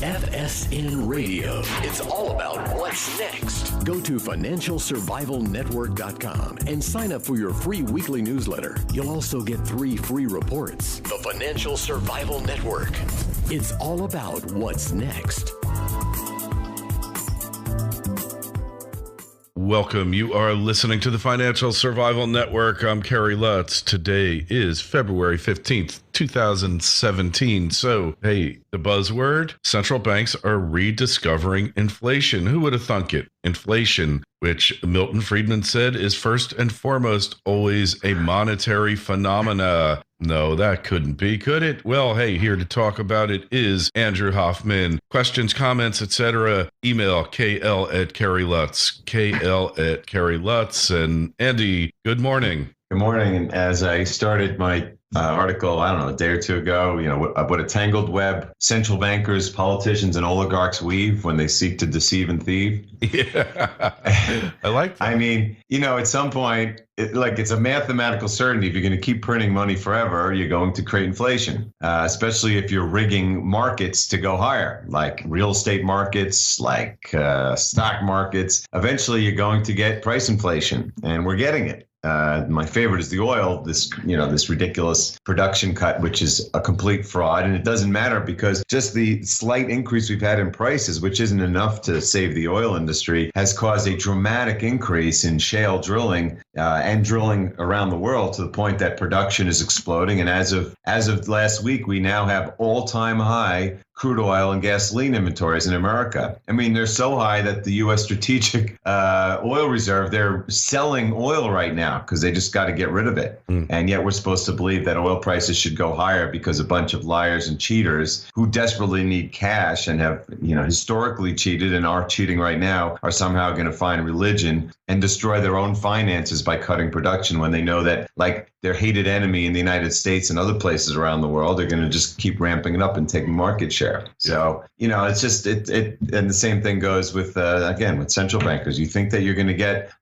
FSN Radio. It's all about what's next. Go to financialsurvivalnetwork.com and sign up for your free weekly newsletter. You'll also get 3 free reports. The Financial Survival Network. It's all about what's next. Welcome. You are listening to the Financial Survival Network. I'm Kerry Lutz. Today is February 15th, 2017. So, hey, the buzzword, central banks are rediscovering inflation. Who would have thunk it? Inflation, which Milton Friedman said is first and foremost always a monetary phenomena. No, that couldn't be, could it? Well, hey, here to talk about it is Andrew Hoffman. Questions, comments, etc. Email KL@KerryLutz, KL@KerryLutz. And Andy, good morning. Good morning. And as I started my article, I don't know, a day or two ago, what a tangled web central bankers, politicians, and oligarchs weave when they seek to deceive and thieve. Yeah, I like that. I mean, at some point, it's a mathematical certainty. If you're going to keep printing money forever, you're going to create inflation, especially if you're rigging markets to go higher, like real estate markets, like stock markets. Eventually, you're going to get price inflation, and we're getting it. My favorite is the oil, this ridiculous production cut, which is a complete fraud. And it doesn't matter because just the slight increase we've had in prices, which isn't enough to save the oil industry, has caused a dramatic increase in shale drilling and drilling around the world to the point that production is exploding. And as of last week, we now have all-time high crude oil and gasoline inventories in America. I mean, they're so high that the U.S. Strategic Oil Reserve, they're selling oil right now because they just got to get rid of it. And yet we're supposed to believe that oil prices should go higher because a bunch of liars and cheaters who desperately need cash and have, historically cheated and are cheating right now are somehow going to find religion and destroy their own finances by cutting production when they know that, like, their hated enemy in the United States and other places around the world are going to just keep ramping it up and taking market share. So, it's just and the same thing goes with, again, with central bankers. You think that you're going to get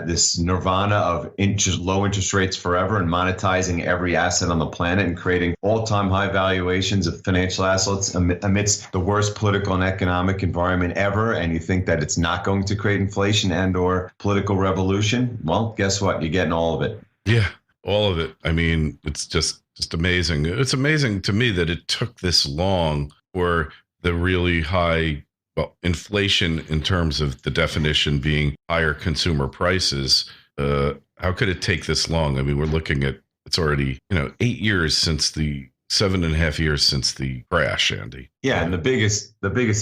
this nirvana of low interest rates forever and monetizing every asset on the planet and creating all-time high valuations of financial assets amidst the worst political and economic environment ever. And you think that it's not going to create inflation and or political revolution? Well, guess what? You're getting all of it. Yeah. All of it. I mean, it's just amazing. It's amazing to me that it took this long for the really high inflation in terms of the definition being higher consumer prices. How could it take this long? I mean, we're looking at, it's already, 8 years since 7.5 years since the crash, Andy. Yeah, and the biggest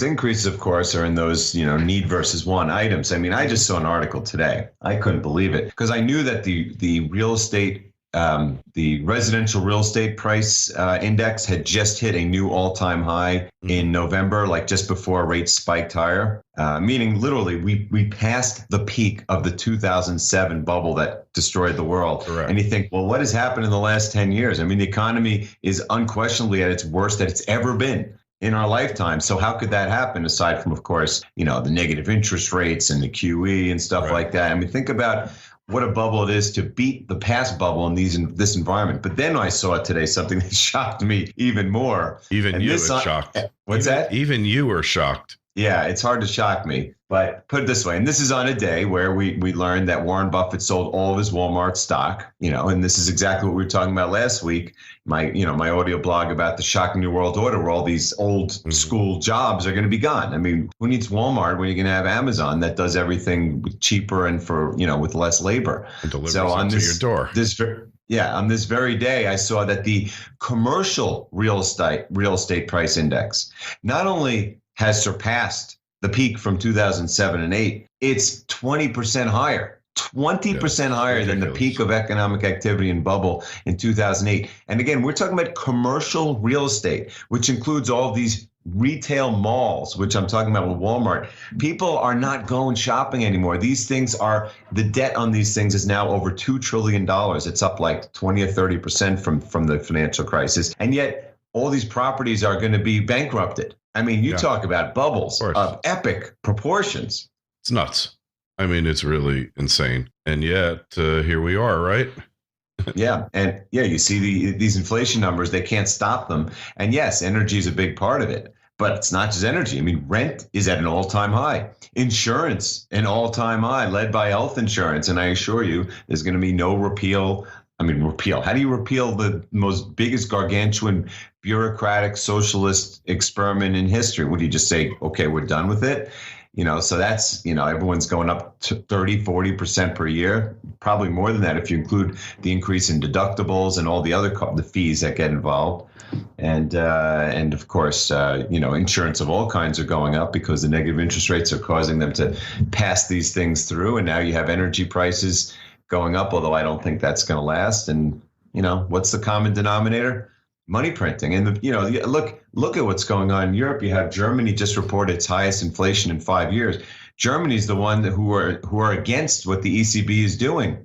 increases, of course, are in those, need versus want items. I mean, I just saw an article today. I couldn't believe it because I knew that the real estate, the residential real estate price index had just hit a new all-time high in November, like just before rates spiked higher, meaning literally we passed the peak of the 2007 bubble that destroyed the world. Correct. And you think, well, what has happened in the last 10 years? I mean, the economy is unquestionably at its worst that it's ever been in our lifetime. So how could that happen aside from, of course, the negative interest rates and the QE and stuff like that? I mean, think about what a bubble it is to beat the past bubble in this environment. But then I saw today something that shocked me even more. Even you were shocked. What's that? Even you were shocked. Yeah, it's hard to shock me. But put it this way, and this is on a day where we learned that Warren Buffett sold all of his Walmart stock, and this is exactly what we were talking about last week. My audio blog about the shocking new world order where all these old school jobs are going to be gone. I mean, who needs Walmart when you're going to have Amazon that does everything cheaper and for, with less labor? And delivers it to your door. On this very day, I saw that the commercial real estate price index not only has surpassed the peak from 2007 and 8, it's 20% higher. 20% higher than the peak of economic activity and bubble in 2008. And again, we're talking about commercial real estate, which includes all of these retail malls, which I'm talking about with Walmart. People are not going shopping anymore. These things are, the debt on these things is now over $2 trillion. It's up like 20 or 30% from the financial crisis. And yet all these properties are going to be bankrupted. I mean, you talk about bubbles of epic proportions. It's nuts. I mean, it's really insane. And yet here we are, right? Yeah. And yeah, you see these inflation numbers, they can't stop them. And yes, energy is a big part of it. But it's not just energy. I mean, rent is at an all-time high. Insurance, an all-time high, led by health insurance. And I assure you, there's going to be no repeal. I mean, repeal. How do you repeal the most biggest gargantuan bureaucratic socialist experiment in history? Would you just say, okay, we're done with it? So that's, everyone's going up to 30-40% per year, probably more than that if you include the increase in deductibles and all the other the fees that get involved. And of course, insurance of all kinds are going up because the negative interest rates are causing them to pass these things through. And now you have energy prices going up, although I don't think that's going to last. And, what's the common denominator? Money printing. And, look at what's going on in Europe. You have Germany just reported its highest inflation in 5 years. Germany's the one who are against what the ECB is doing.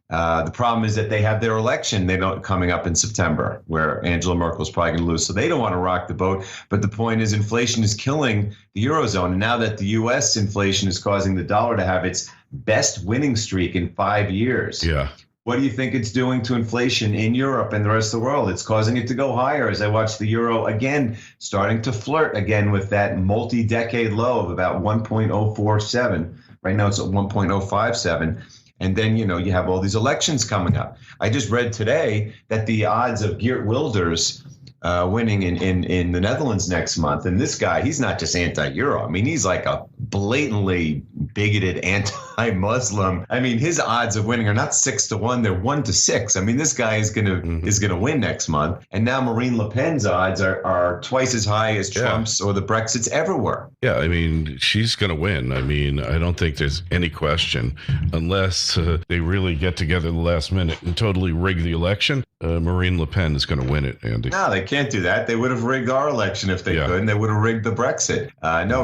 The problem is that they have their election coming up in September, where Angela Merkel is probably going to lose. So they don't want to rock the boat. But the point is inflation is killing the Eurozone. And now that the U.S. inflation is causing the dollar to have its best winning streak in 5 years. Yeah. What do you think it's doing to inflation in Europe and the rest of the world? It's causing it to go higher as I watch the euro again starting to flirt again with that multi-decade low of about 1.047. Right now it's at 1.057. And then, you have all these elections coming up. I just read today that the odds of Geert Wilders winning in the Netherlands next month. And this guy, he's not just anti-Euro. I mean, he's like a blatantly bigoted anti-Muslim. I mean, his odds of winning are not 6-1; they're 1-6. I mean, this guy is gonna win next month. And now Marine Le Pen's odds are twice as high as Trump's or the Brexit's ever were. Yeah, I mean, she's gonna win. I mean, I don't think there's any question, unless they really get together the last minute and totally rig the election. Marine Le Pen is going to win it, Andy. No, they can't do that. They would have rigged our election if they could, and they would have rigged the Brexit. No,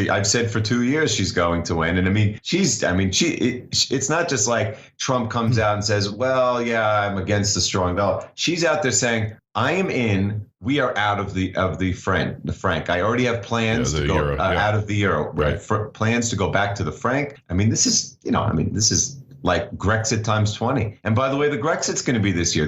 I've said for 2 years she's going to win. And I mean, it's not just like Trump comes out and says, well, yeah, I'm against the strong dollar. She's out there saying, I am in. We are out of the franc. I already have plans to go out of the euro. Right. For plans to go back to the franc. I mean, this is like Grexit times 20. And by the way, the Grexit's going to be this year.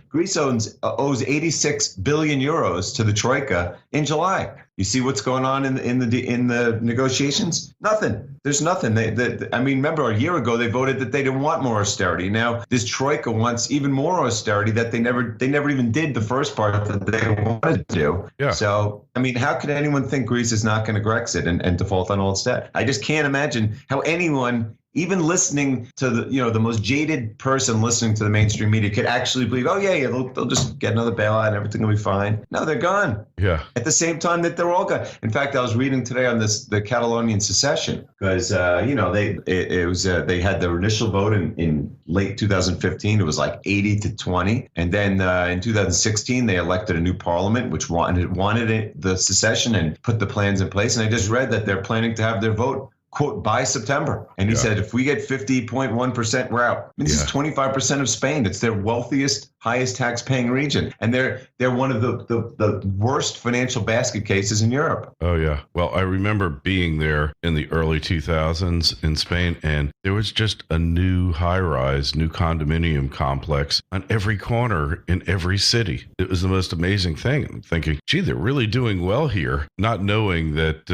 Greece owes 86 billion euros to the Troika in July. You see what's going on in the negotiations? Nothing. There's nothing. Remember a year ago they voted that they didn't want more austerity. Now this Troika wants even more austerity that they never even did the first part that they wanted to do. Yeah. So I mean, how could anyone think Greece is not going to Grexit and default on all its debt? I just can't imagine how anyone, even listening to the most jaded person listening to the mainstream media, could actually believe, oh yeah, they'll just get another bailout and everything will be fine. No, they're gone. Yeah. At the same time that they're all gone. In fact, I was reading today on the Catalonian secession because they had their initial vote in late 2015. It was like 80-20, and then in 2016 they elected a new parliament which wanted the secession and put the plans in place. And I just read that they're planning to have their vote, quote, by September. And he said, if we get 50.1%, we're out. I mean, this is 25% of Spain. It's their wealthiest, highest tax-paying region. And they're one of the worst financial basket cases in Europe. Oh, yeah. Well, I remember being there in the early 2000s in Spain, and there was just a new high-rise, new condominium complex on every corner in every city. It was the most amazing thing. I'm thinking, gee, they're really doing well here, not knowing that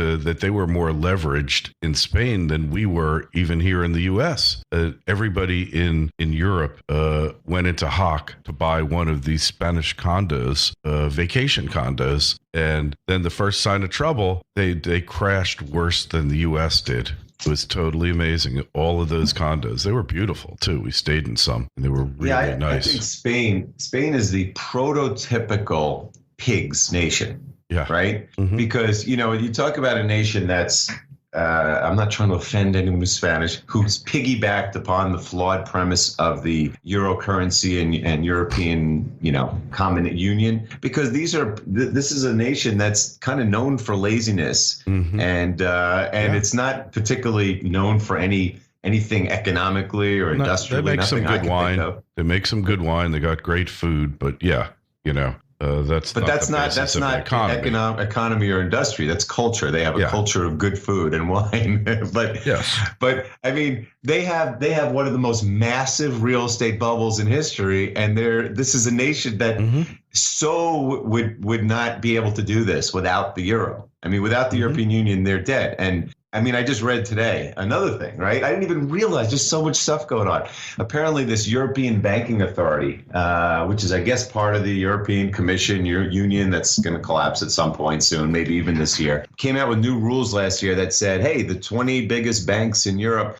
they were more leveraged in Spain than we were even here in the U.S. Everybody in Europe went into hock to buy one of these Spanish condos, vacation condos, and then the first sign of trouble, they crashed worse than the U.S. did. It was totally amazing. All of those condos, they were beautiful too. We stayed in some, and they were really nice. I think Spain is the prototypical pigs nation. Yeah. Right. Mm-hmm. Because you talk about a nation that's I'm not trying to offend anyone who's Spanish, who's piggybacked upon the flawed premise of the euro currency and European, common union, because this is a nation that's kind of known for laziness, mm-hmm. and it's not particularly known for anything economically or industrially. They make some good wine. They make some good wine. They got great food, but That's not economy or industry. That's culture. They have a culture of good food and wine. but I mean, they have one of the most massive real estate bubbles in history, and this is a nation that so would not be able to do this without the euro. I mean, without the European Union, they're dead. And I mean, I just read today another thing, right? I didn't even realize there's so much stuff going on. Apparently, this European Banking Authority, which is, I guess, part of the European Commission, your union that's going to collapse at some point soon, maybe even this year, came out with new rules last year that said, hey, the 20 biggest banks in Europe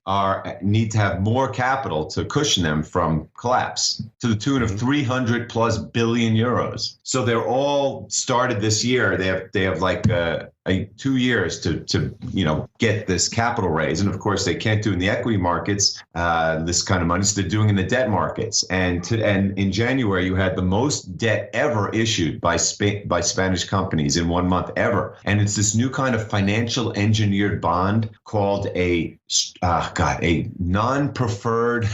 need to have more capital to cushion them from collapse to the tune of 300 plus billion euros. So they're all started this year. They have like 2 years to get this capital raise, and of course they can't do in the equity markets this kind of money, so they're doing in the debt markets. And in January you had the most debt ever issued by Spanish companies in 1 month ever, and it's this new kind of financial engineered bond called a non-preferred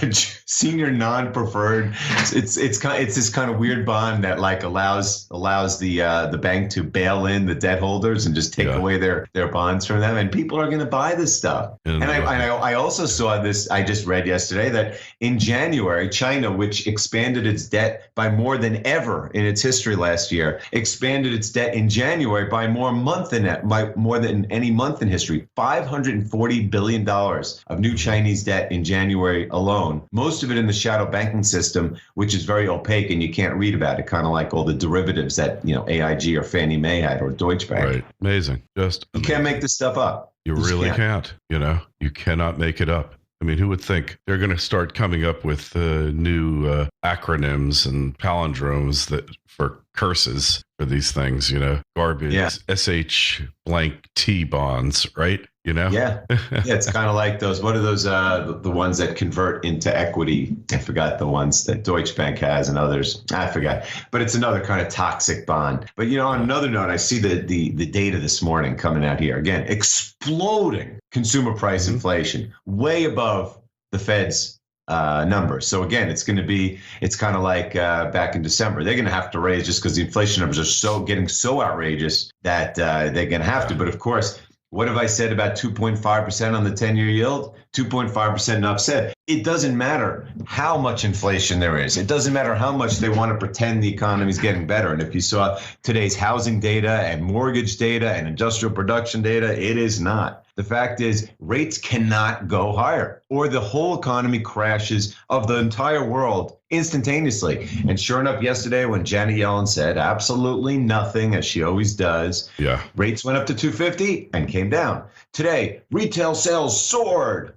senior non-preferred. It's this kind of weird bond that like allows the bank to bail in the debt holders and just take away their bonds from them, and people are going to buy this stuff. And I also saw this, I just read yesterday that in January, China, which expanded its debt by more than ever in its history last year, expanded its debt in January by more than any month in history. $540 billion of new Chinese debt in January alone. Most of it in the shadow banking system, which is very opaque and you can't read about it, kind of like all the derivatives that AIG or Fannie Mae had or Deutsche Bank. Right. Amazing. Just amazing. You can't make this stuff up. You really can't. You cannot make it up. I mean, who would think they're going to start coming up with new acronyms and palindromes for curses for these things, garbage, SH blank T bonds, right? Yeah, it's kind of like those. What are those? The ones that convert into equity? I forgot the ones that Deutsche Bank has and others. I forgot, but it's another kind of toxic bond. But on another note, I see the data this morning coming out here again, exploding consumer price inflation, way above the Fed's numbers. So again, it's kind of like back in December. They're going to have to raise just because the inflation numbers are getting so outrageous that they're going to have to. But of course, what have I said about 2.5% on the 10-year yield? 2.5% enough said. It doesn't matter how much inflation there is. It doesn't matter how much they want to pretend the economy is getting better. And if you saw today's housing data and mortgage data and industrial production data, it is not. The fact is, rates cannot go higher, or the whole economy crashes of the entire world instantaneously. And sure enough, yesterday when Janet Yellen said absolutely nothing, as she always does, rates went up to 250 and came down. Today, retail sales soared.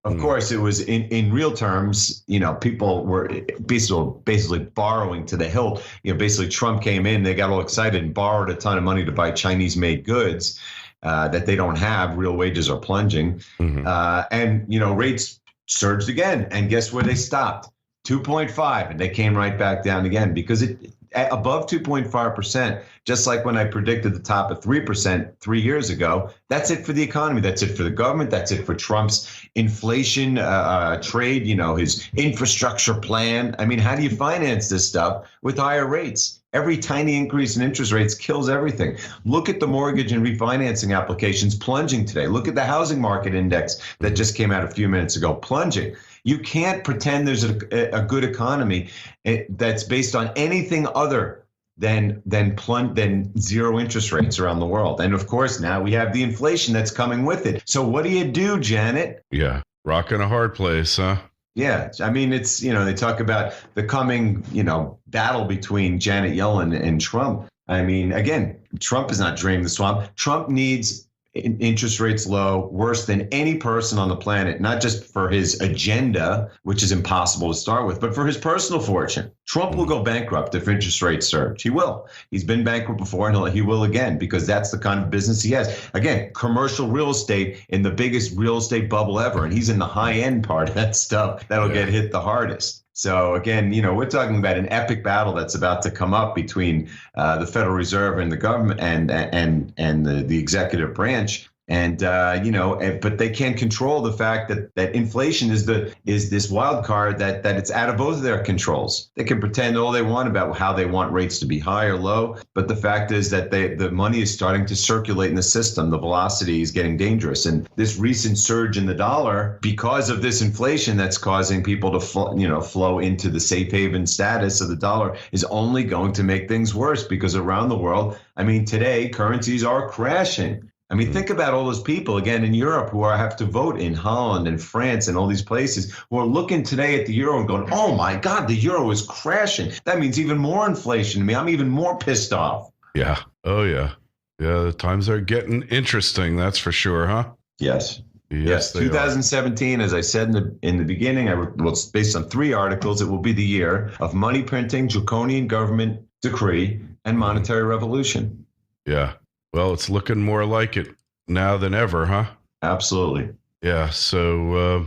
Of course, it was in real terms, people were basically borrowing to the hilt. Basically Trump came in, they got all excited and borrowed a ton of money to buy Chinese-made goods that they don't have. Real wages are plunging. And rates surged again. And guess where they stopped? 2.5. And they came right back down again because above 2.5%, just like when I predicted the top of 3% 3 years ago, that's it for the economy. That's it for the government. That's it for Trump's inflation trade, his infrastructure plan. I mean, how do you finance this stuff with higher rates? Every tiny increase in interest rates kills everything. Look at the mortgage and refinancing applications plunging today. Look at the housing market index that just came out a few minutes ago, plunging. You can't pretend there's a good economy that's based on anything other than zero interest rates around the world. And of course, now we have the inflation that's coming with it. So what do you do, Janet? Yeah, rock in a hard place, huh? Yeah, I mean, it's, they talk about the coming, battle between Janet Yellen and Trump. I mean, again, Trump is not draining the swamp. Trump needs interest rates low, worse than any person on the planet, not just for his agenda, which is impossible to start with, but for his personal fortune. Trump will go bankrupt if interest rates surge. He will. He's been bankrupt before, and he will again, because that's the kind of business he has. Again, commercial real estate in the biggest real estate bubble ever, and he's in the high-end part of that stuff that'll get hit the hardest. So again, we're talking about an epic battle that's about to come up between the Federal Reserve and the government and the executive branch. And but they can't control the fact that inflation is this wild card that it's out of both of their controls. They can pretend all they want about how they want rates to be high or low, but the fact is that the money is starting to circulate in the system. The velocity is getting dangerous, and this recent surge in the dollar, because of this inflation that's causing people to flow into the safe haven status of the dollar, is only going to make things worse, because around the world, I mean, today currencies are crashing. I mean, think about all those people, again, in Europe who have to vote, in Holland and France and all these places, who are looking today at the euro and going, oh, my God, the euro is crashing. That means even more inflation to me. I'm even more pissed off. Yeah. Oh, yeah. Yeah, the times are getting interesting. That's for sure, huh? Yes. Yes, 2017, as I said in the beginning, it's based on 3 articles. It will be the year of money printing, draconian government decree, and monetary revolution. Yeah. Well, it's looking more like it now than ever, huh? Absolutely. Yeah. So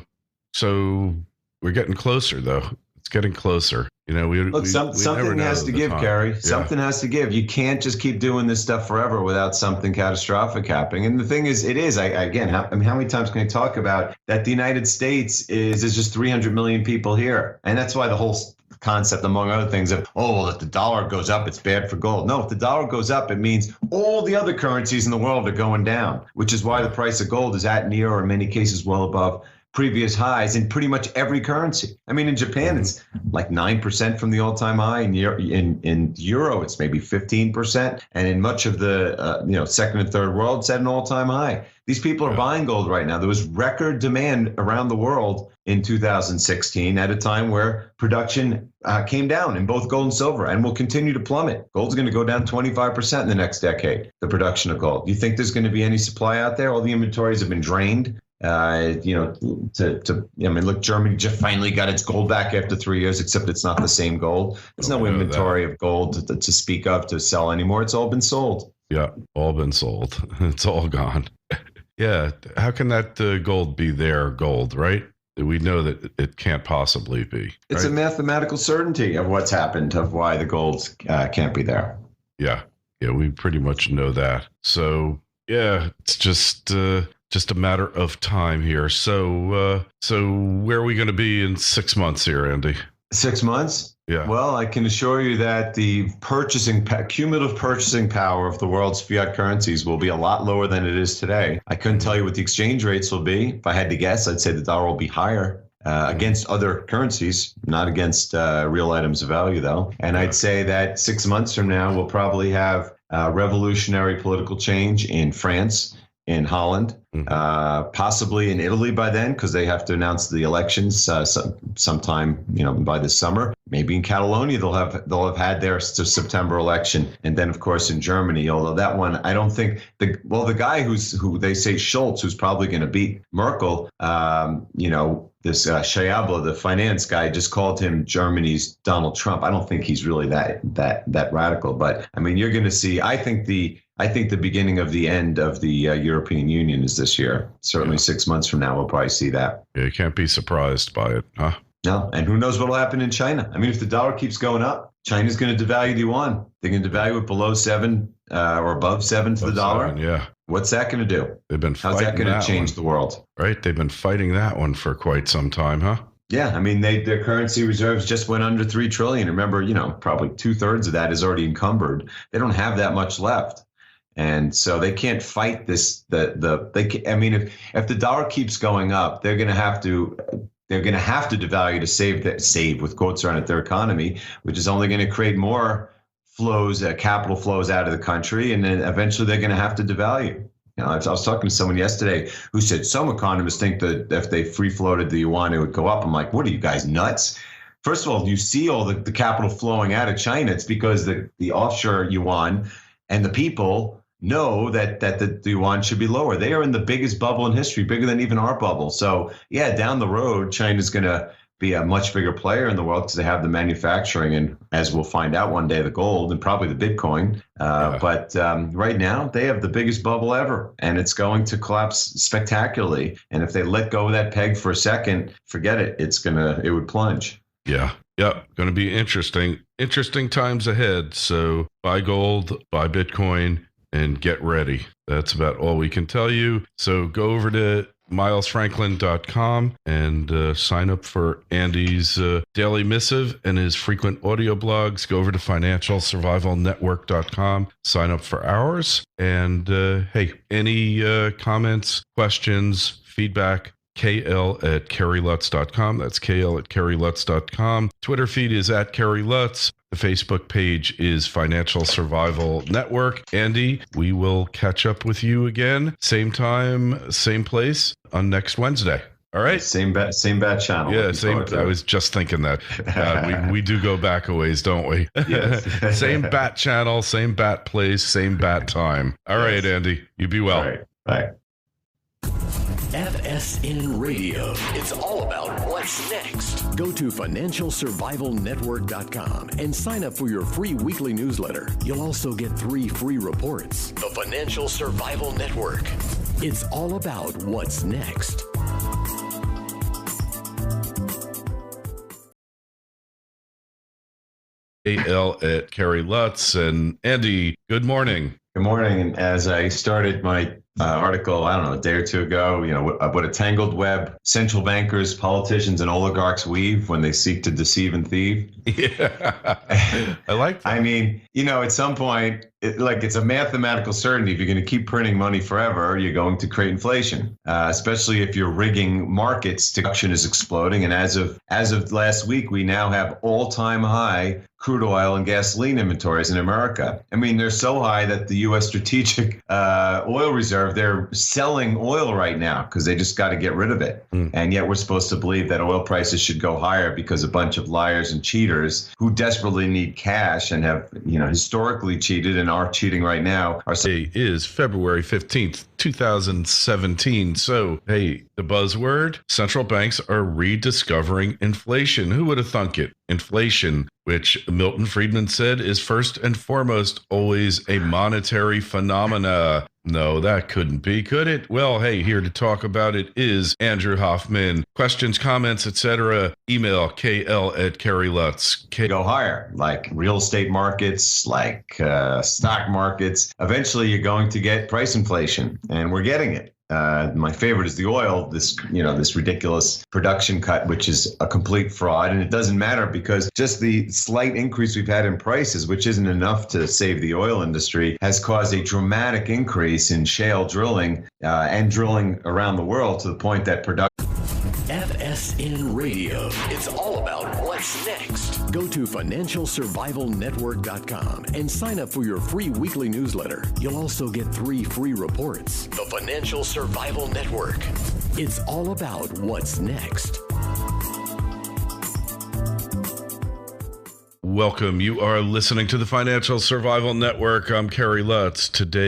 we're getting closer, though. It's getting closer. Something has to give, Kerry. Yeah. Something has to give. You can't just keep doing this stuff forever without something catastrophic happening. And the thing is, how many times can I talk about that? The United States is just 300 million people here, and that's why the whole concept, among other things, of if the dollar goes up, it's bad for gold. No, if the dollar goes up, it means all the other currencies in the world are going down, which is why the price of gold is at near, or in many cases well above, previous highs in pretty much every currency. I mean, in Japan, it's like 9% from the all-time high. In euro, it's maybe 15%, and in much of the second and third world, it's at an all-time high. These people are buying gold right now. There was record demand around the world in 2016 at a time where production came down in both gold and silver, and will continue to plummet. Gold's going to go down 25% in the next decade, the production of gold. Do you think there's going to be any supply out there? All the inventories have been drained. Look, Germany just finally got its gold back after 3 years, except it's not the same gold. There's no inventory of gold to speak of to sell anymore. It's all been sold. Yeah, all been sold. It's all gone. Yeah. How can that gold be their gold, right? We know that it can't possibly be. Right? It's a mathematical certainty of what's happened, of why the gold can't be there. Yeah. Yeah, we pretty much know that. So, yeah, it's just a matter of time here. So where are we going to be in 6 months here, Andy? 6 months? Yeah. Well, I can assure you that the cumulative purchasing power of the world's fiat currencies will be a lot lower than it is today. I couldn't tell you what the exchange rates will be. If I had to guess, I'd say the dollar will be higher against other currencies, not against real items of value, though. And I'd say that 6 months from now, we'll probably have revolutionary political change in France, in Holland, possibly in Italy by then, because they have to announce the elections sometime, by this summer. Maybe in Catalonia they'll have had their September election, and then of course in Germany. Although that one, I don't think the guy who they say Schultz, who's probably going to beat Merkel, this Schäuble, the finance guy, just called him Germany's Donald Trump. I don't think he's really that radical, but I mean, you're going to see. I think the beginning of the end of the European Union is this year. Certainly 6 months from now, we'll probably see that. Yeah, you can't be surprised by it, huh? No, and who knows what will happen in China? I mean, if the dollar keeps going up, China's going to devalue the yuan. They're going to devalue it below 7 or above 7 to the dollar. 7, yeah. What's that going to do? They've been fighting. How's that going to change the world? Right, they've been fighting that one for quite some time, huh? Yeah, I mean, their currency reserves just went under $3 trillion. Remember, probably 2/3 of that is already encumbered. They don't have that much left. And so they can't fight this. If the dollar keeps going up, they're going to have to devalue to save with quotes around it, their economy, which is only going to create more flows, capital flows out of the country, and then eventually they're going to have to devalue. I was talking to someone yesterday who said some economists think that if they free floated the yuan, it would go up. I'm like, what are you guys, nuts? First of all, you see all the capital flowing out of China. It's because the offshore yuan and the people know that the yuan should be lower. They are in the biggest bubble in history, bigger than even our bubble. So yeah, down the road, China's going to be a much bigger player in the world because they have the manufacturing and, as we'll find out one day, the gold and probably the Bitcoin. But right now, they have the biggest bubble ever, and it's going to collapse spectacularly. And if they let go of that peg for a second, forget it. It would plunge. Yeah. Going to be interesting times ahead. So buy gold, buy Bitcoin, and get ready. That's about all we can tell you. So go over to milesfranklin.com and sign up for Andy's daily missive and his frequent audio blogs. Go over to financialsurvivalnetwork.com, sign up for ours. And hey, any comments, questions, feedback, KL@KerryLutz.com. That's KL@KerryLutz.com. Twitter feed is @KerryLutz. The Facebook page is Financial Survival Network. Andy, we will catch up with you again, same time, same place on next Wednesday. All right. Same bat channel. Yeah, same. I was just thinking that. We do go back a ways, don't we? Yes. Same bat channel, same bat place, same bat time. All right, Andy. You be well. All right. Bye. FSN Radio. It's all about what's next. Go to financialsurvivalnetwork.com and sign up for your free weekly newsletter. You'll also get 3 free reports. The Financial Survival Network. It's all about what's next. KL@KerryLutz. And Andy, good morning. Good morning. And as I started my article, I don't know, a day or two ago, what a tangled web central bankers, politicians, and oligarchs weave when they seek to deceive and thieve. Yeah, I like that. I mean, at some point, it's a mathematical certainty. If you're going to keep printing money forever, you're going to create inflation, especially if you're rigging markets. Production is exploding. And as of last week, we now have all-time high crude oil and gasoline inventories in America. I mean, they're so high that the U.S. Strategic Oil Reserve, they're selling oil right now because they just got to get rid of it. And yet we're supposed to believe that oil prices should go higher because a bunch of liars and cheaters who desperately need cash and have, historically cheated and are cheating right now. Today is February 15th, 2017. So, hey, the buzzword, central banks are rediscovering inflation. Who would have thunk it? Inflation, which Milton Friedman said is first and foremost always a monetary phenomena. No, that couldn't be, could it? Well, hey, here to talk about it is Andrew Hoffman. Questions, comments, etc. Email KL@KerryLutz. Go higher, like real estate markets, like stock markets. Eventually, you're going to get price inflation, and we're getting it. My favorite is the oil, this ridiculous production cut, which is a complete fraud. And it doesn't matter because just the slight increase we've had in prices, which isn't enough to save the oil industry, has caused a dramatic increase in shale drilling and drilling around the world to the point that production. FSN Radio. It's all about what's next. Go to financialsurvivalnetwork.com and sign up for your free weekly newsletter. You'll also get 3 free reports. The Financial Survival Network. It's all about what's next. Welcome. You are listening to the Financial Survival Network. I'm Kerry Lutz. Today